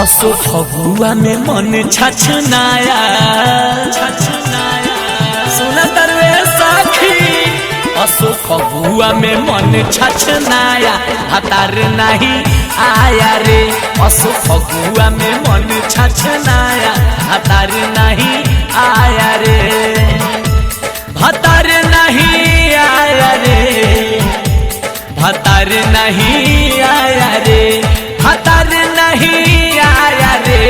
असो फगुआ में मन छछनाया सुना तरवे साखी। असो फगुआ में मन छछनाया हतार नहीं आया रे। असो फगुआ में मन छछनाया हतार नहीं आया रे। भतार नहीं आया रे, भतार नहीं आया रे, भतार नहीं आया रे,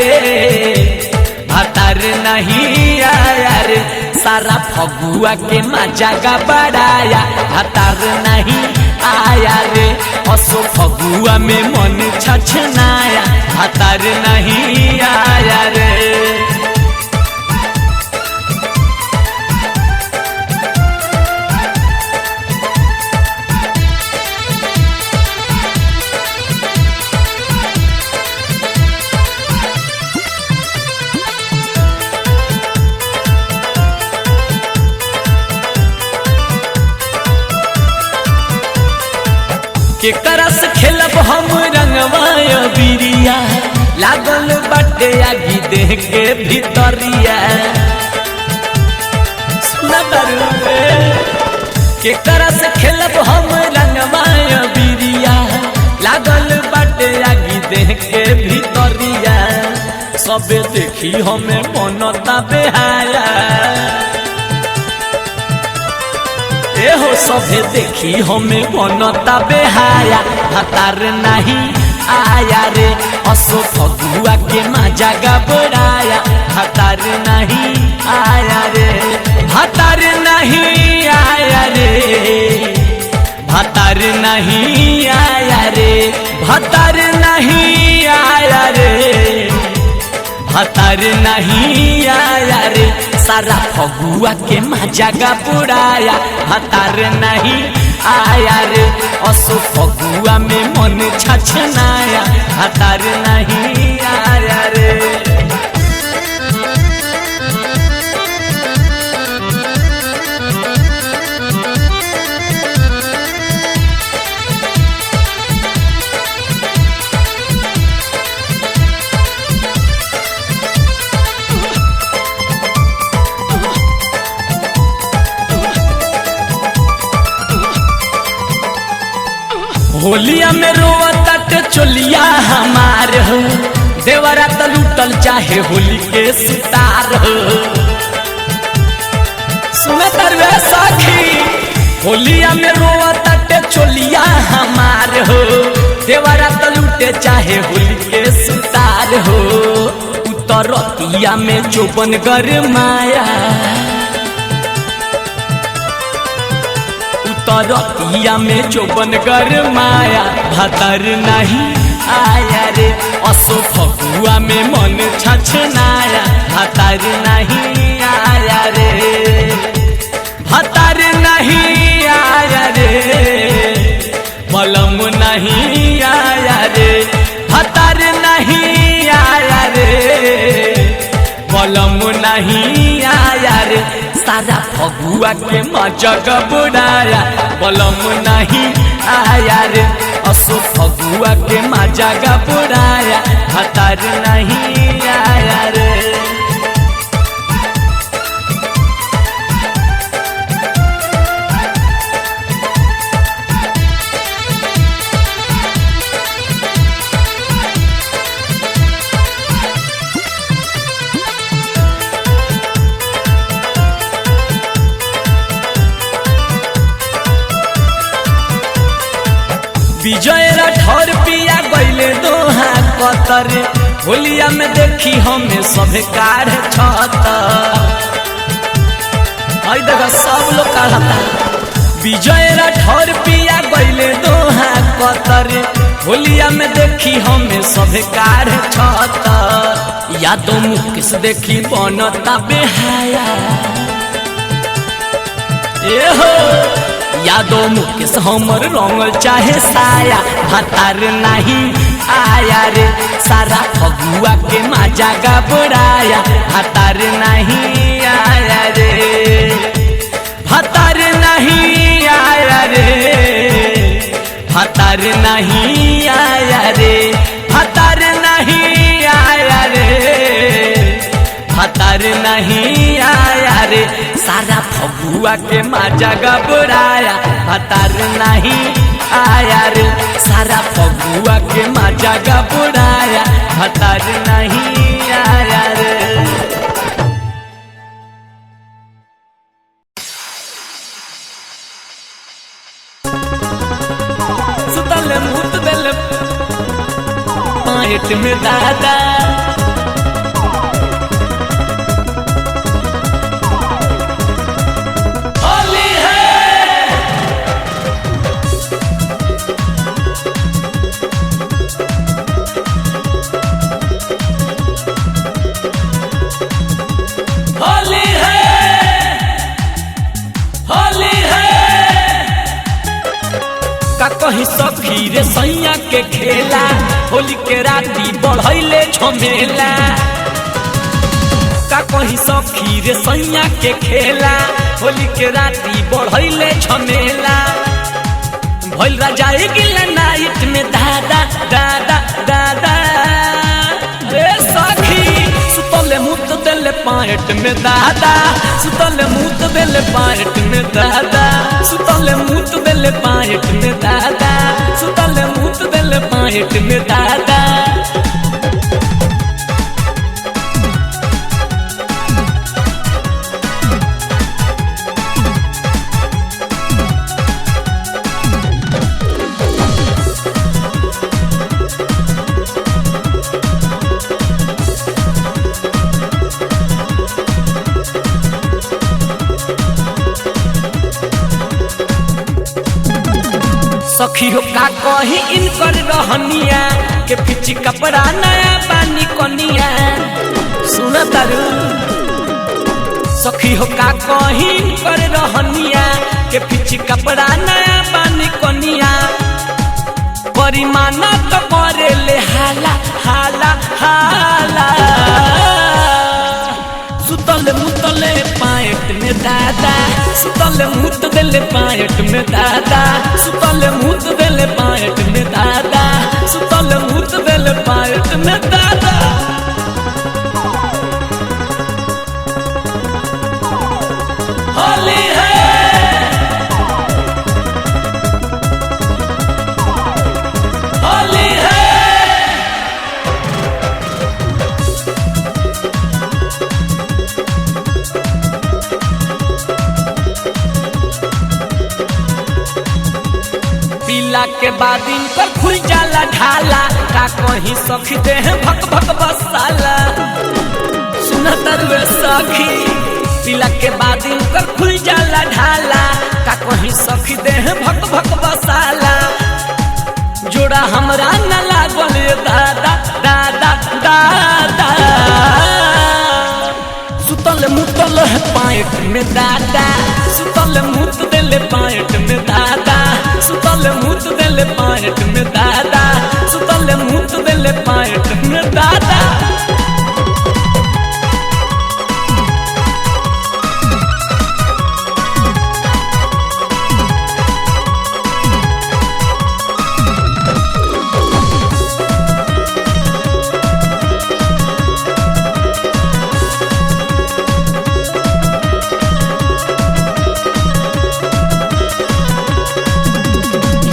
भतार नहीं आया रे। सारा फगुआ के मजा का बढ़ाया भतार नहीं आया रे। असो फगुआ में मन छछनाया भतार नहीं आया रे। के करस खेलब हम रंगवाय बिरिया लागल बाटे आगी देह के भीतरिया। के करस खेलब हम रंगवाय बिरिया लागल बाटे आगी देह के भीतरिया। सबे देखी हमें मनता बेहाया हो, सभे देखी हमें बनता बेहाया भतार नहीं आया रे। असो फगुआ के मजा गबड़ाया भतार नहीं आया रे। भतार नहीं आया रे, भतार नहीं आया रे, भतार नहीं आया रे, भतार नहीं आया रे। सारा फगुआ के मजा का बुड़ाया भतार नहीं आया रे। असो फगुआ में मन छछनाया भतार नहीं आया रे। होलिया में रोवत चोलिया हमार हो, देवरा त लूटल चाहे होली के सितार हो। सुने तरवे साखी, होलिया में रोवत चोलिया हमार हो, देवरा त लूटे चाहे होली के सितार हो। उतरतिया में चौबन गरमाया, तरतिया में चौबन गरमाया भतार नहीं आया रे। असो फगुआ में मन छछनाया भतार नहीं आया रे। भतार नहीं आया रे, बलम नहीं आया रे। भतार नहीं आया रे, बलम नहीं आया रे। सारा फगुआ के मजा गबड़ाया बलम नहीं आया रे। असो फगुआ के मजा गबड़ाया भतार नहीं आया रे। विजय राठौर पिया गईले दोहा कतर, होलिया में देखी हमें सभे काढ़ छत। देखा सब लोग काढ़ता। विजय राठौर पिया गईले दोहा कतर, होलिया में देखी हमें सभे काढ़ छत। यादों मुकेश देखी बनता बेहाया ए हो। यादों मुकेश हमर रंगल चाहे साया भतार नहीं आया रे। सारा फगुआ के मजा गबड़ाया भतार नहीं आया रे। भतार नहीं आया रे, भतार नहीं आया रे, भतार नहीं आया भतार नहीं आया रे, सारा फगुआ के माजा गबराया। भतार नहीं आया रे, सारा फगुआ के माजा गबराया। भतार नहीं आया रे। सुतल मुत दिल पायट में दादा, होली है होली है होली है। का कहीं सखी रे सैया के खेला, होली के राती बढ़ैले झमेला। का कहीं सखी रे सैया के खेला, होली के राती बढ़ैले झमेला। भइल राजाई गिला नाइट में दादा दादा दादा रे सखी। सुतले मुत दिल पायट में दादा, सुतले मुत दिल पायट में दादा, सुतले मुत दिल पायट में दादा, सुतले मुत दिल पायट में दादा। सखी हो का कही इनकर रहनिया, के पिची कपड़ा नया पानी कनिया। सुन तारू सखी हो का कही इनकर रहनिया, के पिची कपड़ा नया पानी कनिया। परिमाना तो करे ले हाला हाला हाला। सुतल मुतले पायट में दादा, सुतल मुत दिल पायट में दादा, सुतल मुत दिल पायट में दादा, सुतल मुत दिल पायट में दादा। होली है होली है। पीला के बाद इनकर खुल जाला ढाला, का कहीं सखी दे भक भक बसाला। सुन तरुए सखी पीला के बाद इनकर खुल जाला ढाला, का कहीं सखी दे भक भक बसाला। जोड़ा हमरा न लागल दादा दादा दादा। सुतल मुतल है पायट में दादा, सुतल मुत दिल पायट में दादा, सुतल मुत दिल पायट में दादा, सुतल मुत दिल पायट में दादा।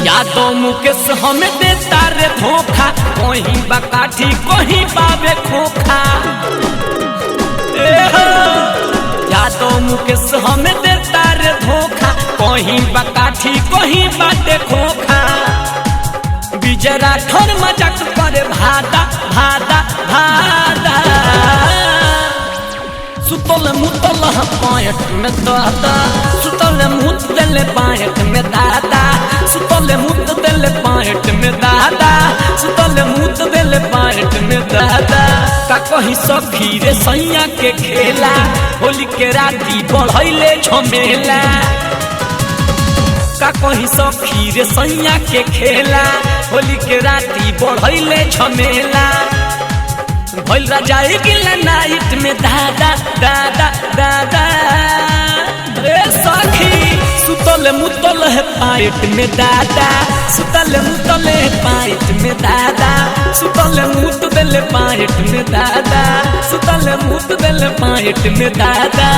यादों मुकेश हमें देता रे धोखा, कहीं बकाठी कहीं बाबे खोखा। यादों मुकेश हमें देता रे धोखा, कहीं बकाठी कहीं बाटे खोखा। विजय राठौर मजाक करे भादा भादा भादा। सुतल मुतल पायट में दादा, सुतल मुत दिल पायट में दादा, सुतल मुत दिल पायट में दादा, सुतल मुत दिल पायट में दादा। का कहीं सखी रे सैया के खेला, होली के राती बढ़ैले झमेला। का कहीं सखी रे सैया के खेला, होली के राती बढ़ैले झमेला। भइल राजाई गिला नाइट में दादा दादा दादा रे सखी। सुतल मुतल है पाइट में दादा, सुतल मुतल है पाइट में दादा, सुतल मुत दिल पाइट में दादा, सुतल से मुत दिल पाइट में दादा।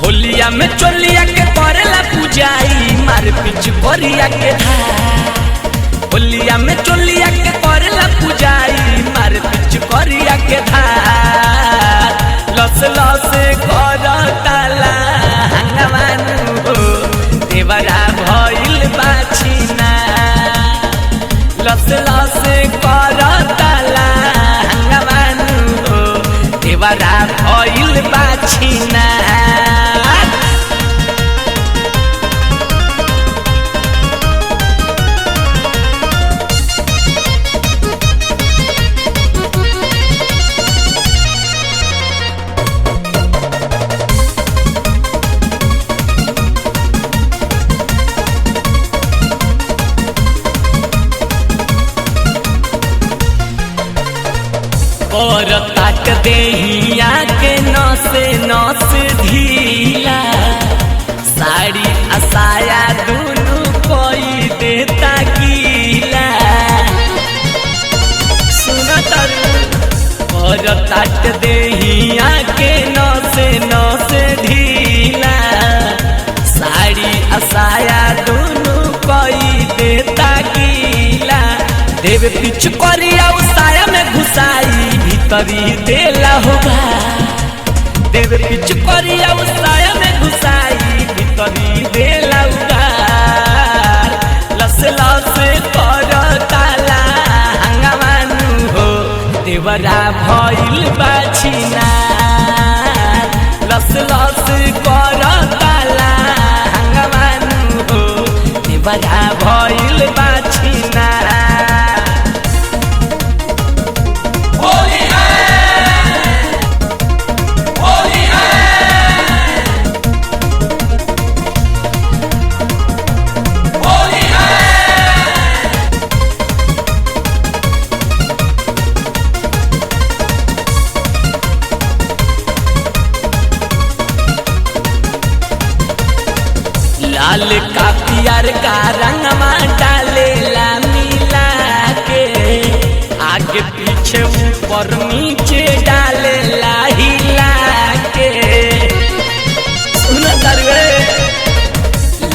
होलिया में चोलिया के करेला पूजाई मार पिच करिया के धार। होलिया में चोलिया के करेला पूजाई मार पिच करिया के धार। लस लस करताला हंगवानु हो देवरा भइल बाछिना। लस लस करताला हंगवानु हो देवरा भइल बाछिना। और ताक देहिया के नसे नस ढीला। साड़ी असाया दुनु कोई देता गीला। सुन तरु और ताक देहिया के नसे नस ढीला। साड़ी असाया दुनु कोई देता गीला। देव पिछ करिया उसाया में घुसाई भीतरी देला होगा। देव पिछ करिया उसाया में घुसाई भीतरी देला होगा। लस लस करताला हंगवानु हो देवरा भइल बाछिना। लस लस करताला हंगवानु हो देवरा भइल बाछिना। लाल का पियर का रंगवा डालेला मिला के। आगे पीछे ऊपर नीचे डालेला हिला के। सुन दरवे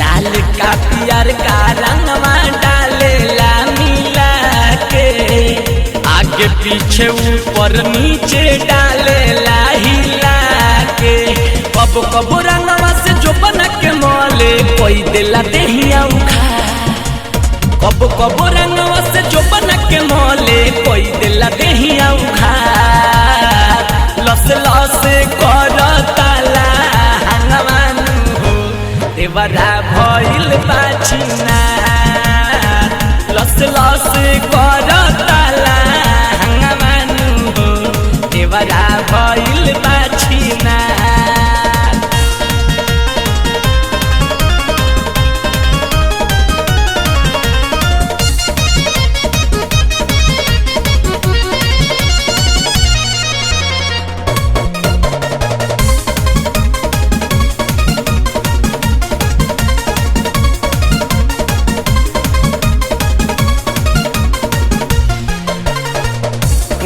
लाल का पियर का रंगवा डालेला मिला के। आगे पीछे ऊपर नीचे डालेला हिला के। कब कब रंगवा से जो बना के मोले कोई दिला देहिया उखा। कब कब रंगवा से जो बना के मोले कोई दिला देहिया उखा। लस लस करताला हंगवानु हो देवरा भइल बाछिना। लस लस करताला हंगवानु हो देवरा भइल बाछिना।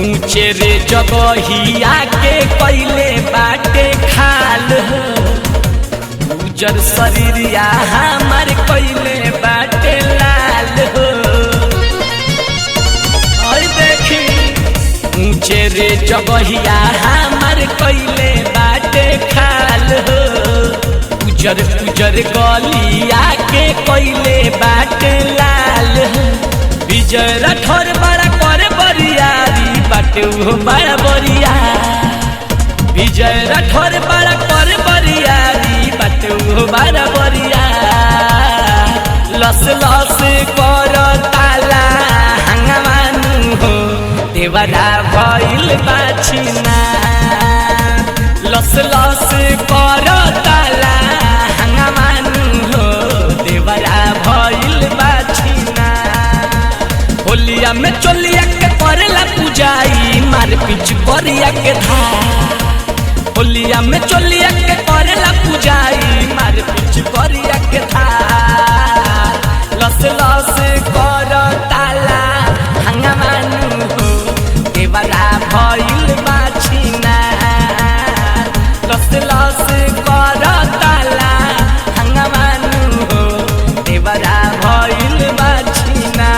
ऊंचे रे जगहिया के कैले बाटे खाल हो। उजर शरीरिया हमार कैले बाटे लाल हो। और देखी ऊंचे रे जगहिया हमार कैले बाटे खाल हो। उजर उजर गलिया के कैले बाटे लाल हो। विजय राठौर बड़ा करे बरियारी बाटे वो बड़ा बरिया। विजय राठौर बड़ा करे बरियारी बाटे वो बड़ा बरिया। लस लस करताला हंगवानु हो देवरा भइल बाछिना। लस लस करताला हंगामानु हो देवरा भइल बाछिना होलिया में चोलिया के करेला पूजाई मार पिच करिया के धार होलिया में चोलिया के करेला पूजाई मार पिच करिया के धार लस लस करताला हंगामानु हो देवरा भइल बाछिना लस लस करताला हंगामानु हो देवरा भइल बाछिना।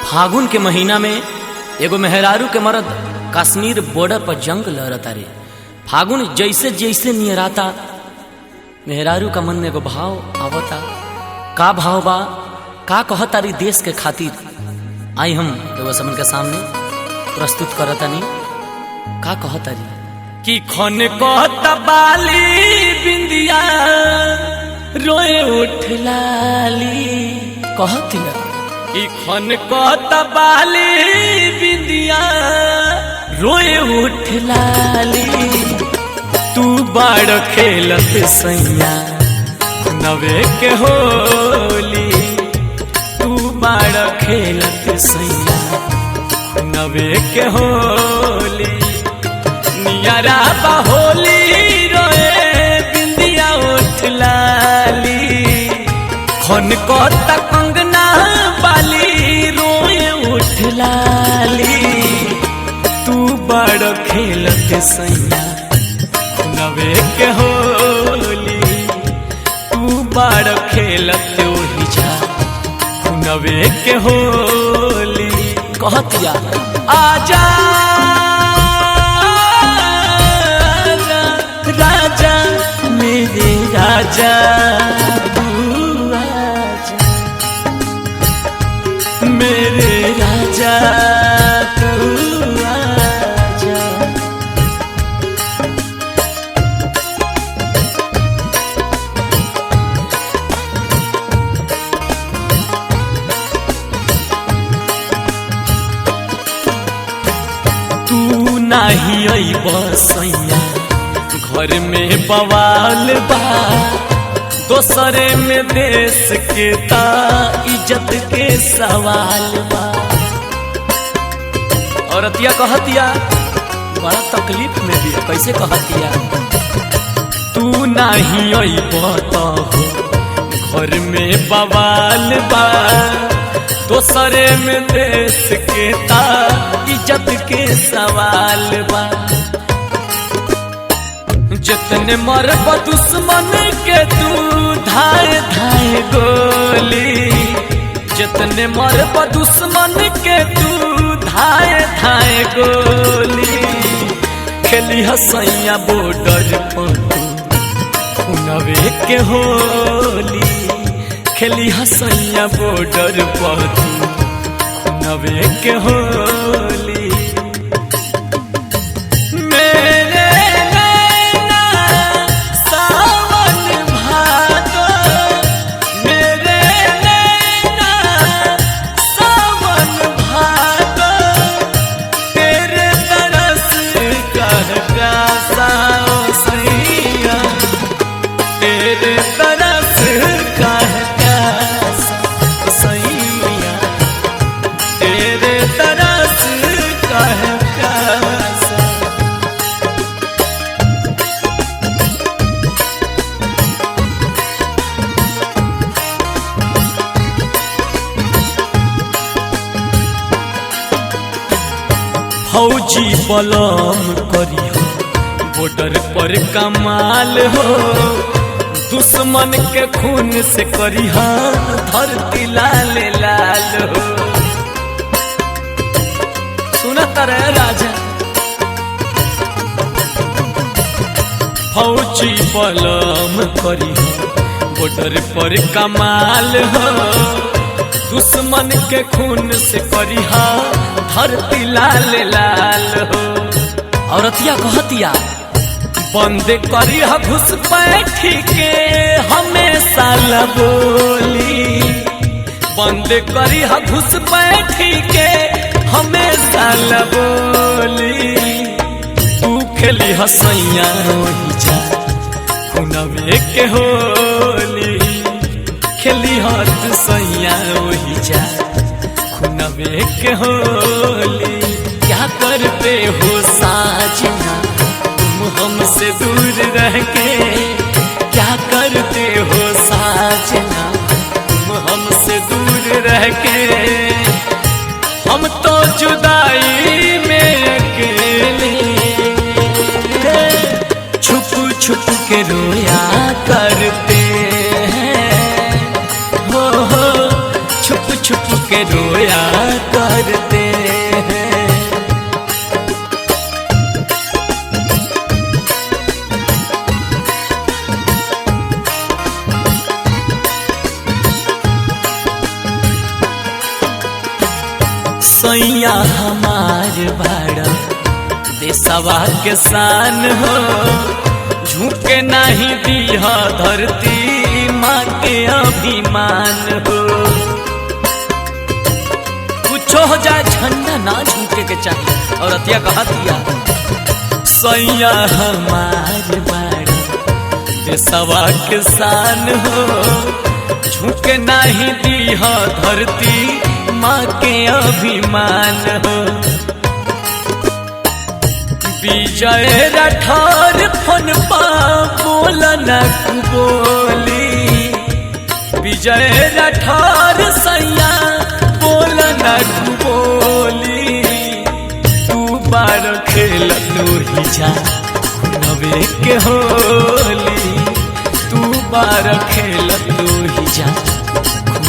फागुन के महीना में एगो मेहरारू के मर्द कश्मीर बॉर्डर पर जंग लड़ता रे। फागुन जैसे जैसे नियराता मेहरारू का मन में एगो भाव आवता। का भाव बा का कहता री देश के खातिर आई हम एगो समन के सामने प्रस्तुत करतानी। का कहता री कि खन कहता बाली बिंदिया रोए उठ लाली कहतिया कि खन कहता बाली बिंदिया रोए उठ लाली तू बाड़ खेलत सैया नवे के होली तू बाड़ खेलत सैया नवे के होली नियरा होली रोए बिंदिया उठ लाली खन कहता कंगना बाली रोए उठ लाली तू बड़ खेलत सैया नवे के होली तू बड़ खेलत ओही जा नवे के होली कहतिया आजा राजा मेरे राजा मेरे राजा तू आजा। तू नाही अइब सैया घर में बवाल बा दोसरे में देश के ता इज्जत के सवाल बा। औरतिया कहतिया बड़ा तकलीफ में भी कैसे कहतिया तू नहीं अइब तो घर में बवाल बा दोसरे में देश के ता इज्जत के सवाल बा। जितने मरब दुश्मन के तू धाए धाए गोली जितने मरब दुश्मन के तू धाए धाए गोली खेली हसैया बॉर्डर पर नवे के होली खेली हसैया बॉर्डर पर नवे के होली। फौजी बलम करी हो बॉर्डर पर कमाल हो दुश्मन के खून से करी हो धरती लाल लाल हो। सुनता रहे राजा फौजी बलम करी हो बॉर्डर पर कमाल हो दुश्मन के खून से करी हो धरती लाल लाल हो। औरतिया कहतिया बंद करी घुसपैठी के हमेशा बोली, बंद करी घुसपैठी के हमेशा बोली। तू खेली हसैया वही जा खुनवे के होली, खेली हत सैया वही जा खुनवे के होली। क्या करते हो साजना तुम हमसे दूर रह के, क्या करते हो साजना तुम हमसे दूर रह के। हम तो जुदाई में अकेले छुप छुप के रोया करते हैं, हो छुप छुप के रोया करते हैं। सैया हमार बड़ा देशवा के शान हो, झुके नहीं दिया धरती माँ के अभिमान हो। कुछ हो जाए झंडा ना झुके के चाहिए। और अतिया कहा दिया सैया हमार बड़ा देशवा के शान हो, झुके नहीं दिया धरती माँ के अभिमान हो। विजय राठौर फोन पा बोलना बोली, विजय राठौर सैया बोलना बोली। तू बार खेल ही जा नवे के होली, तू बार खेल ही जा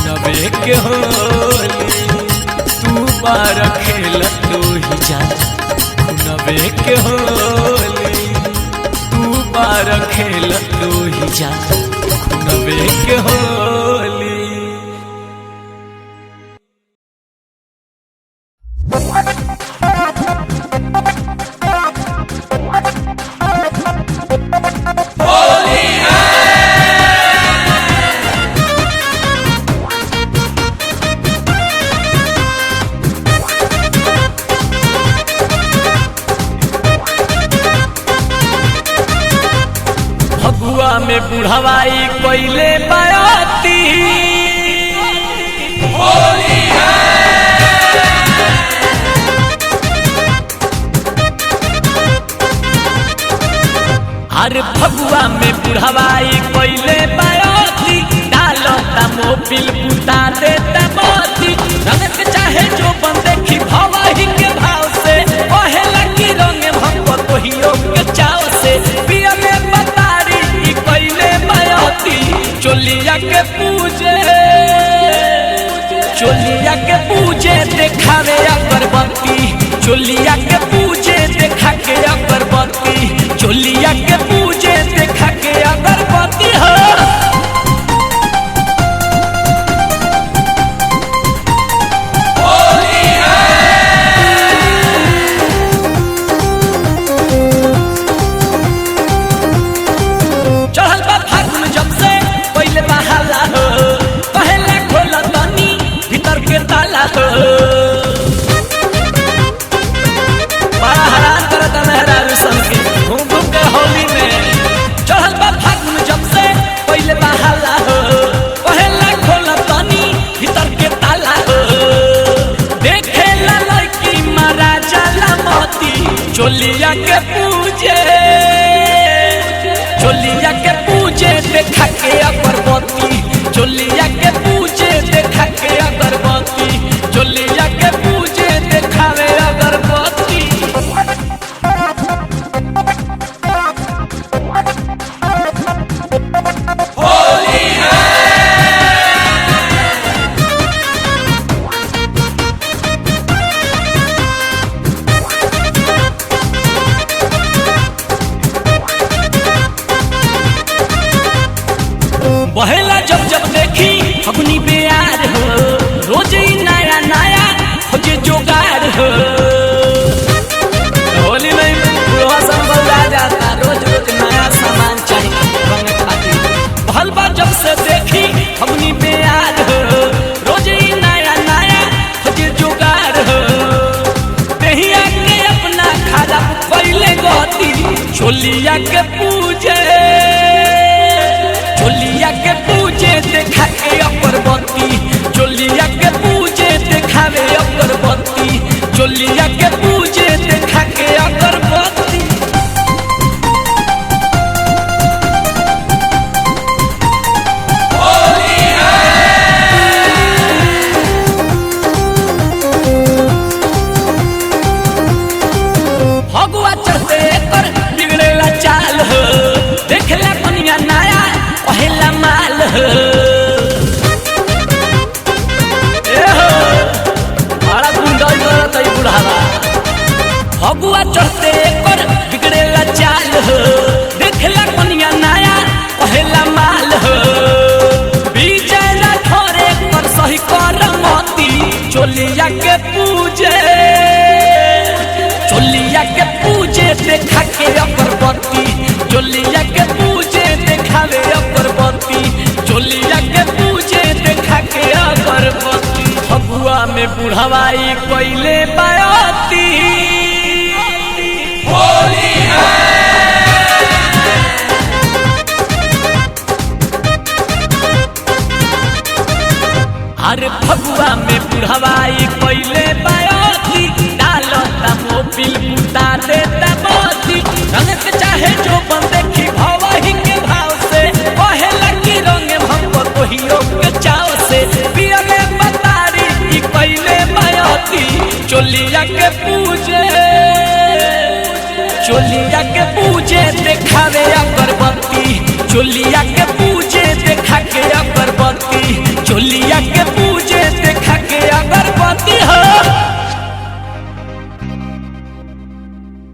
नवे के होली। तू बार खेल ही जा नवे के होली, तू बार खेल ही जा नवे के होली। में बुढ़ावाई कोइले बायाती होली है। अरे फगुआ में बुढ़ावाई कोइले बायाती, डालो मोबिल बुता देता मोती। रंग चाहे जो बंदे की भवाही के भाव से, ओहे लगी रंग भंगो तोहियो के चाव से। पिया में बतारी कोइले बायाती, चोलिया के पूजे, चोलिया के पूजे देखावे अगरबत्ती, चोलिया के पूजे देखा के अगरबत्ती, चोलिया के पूजे देखा के अगरबत्ती हो। बड़ा हैरान करता मेहरारू संगी घूम घूम के होली में। चढ़ल बा फागुन जब से पहले बहाला हो, पहला खोला तनी भीतर के ताला हो। देखे ला लड़की मारा जाला मोती, चोलिया के पूजे, चोलिया के पूजे देखा के अगरबत्ती, चोलिया के पूजे देखा के अगरबत्ती, चोलिया के पूजे देखावे अगरबत्ती। होली है। बहेला जब जब देखी फगुनी प्यार हो, रोज ही नया नया खोजे जोगार हो। होली में चोलिया के पूजे देखा के अगरबत्ती चोलिया के पूजे देखावे अगरबत्ती चोलिया के पूजे देखा के अगरबत्ती। भगवा चढ़ते कर बिगड़ेला चाल हो देखला कनिया नया पहला माल हो बड़ा गुंडाई करत है बुढ़ावा। भगवा चढ़ते कर बिगड़ेला चाल हो देखला कनिया नया पहला माल हो विजय ना ठोरे कर सही कर मोती चोलिया के पूजे देखा के अगरबत्ती चोलिया के पूजे देखावे अगरबत्ती चोलिया के पूजे देखा के अगरबत्ती। फगुआ में बुढ़ावाई कोइले बायती होली है। अरे फगुआ में बुढ़ावाई कोइले बायती डालता मोबिल बुता देता मोती रंग के चाहे जो बन देखी भवही के भाव से पहला की रंग हमको कोहियो के चाव से पियले बतारी की कोइले बायती चोलिया के पूजे देखावे अगरबत्ती चोलिया के पूजे देखा के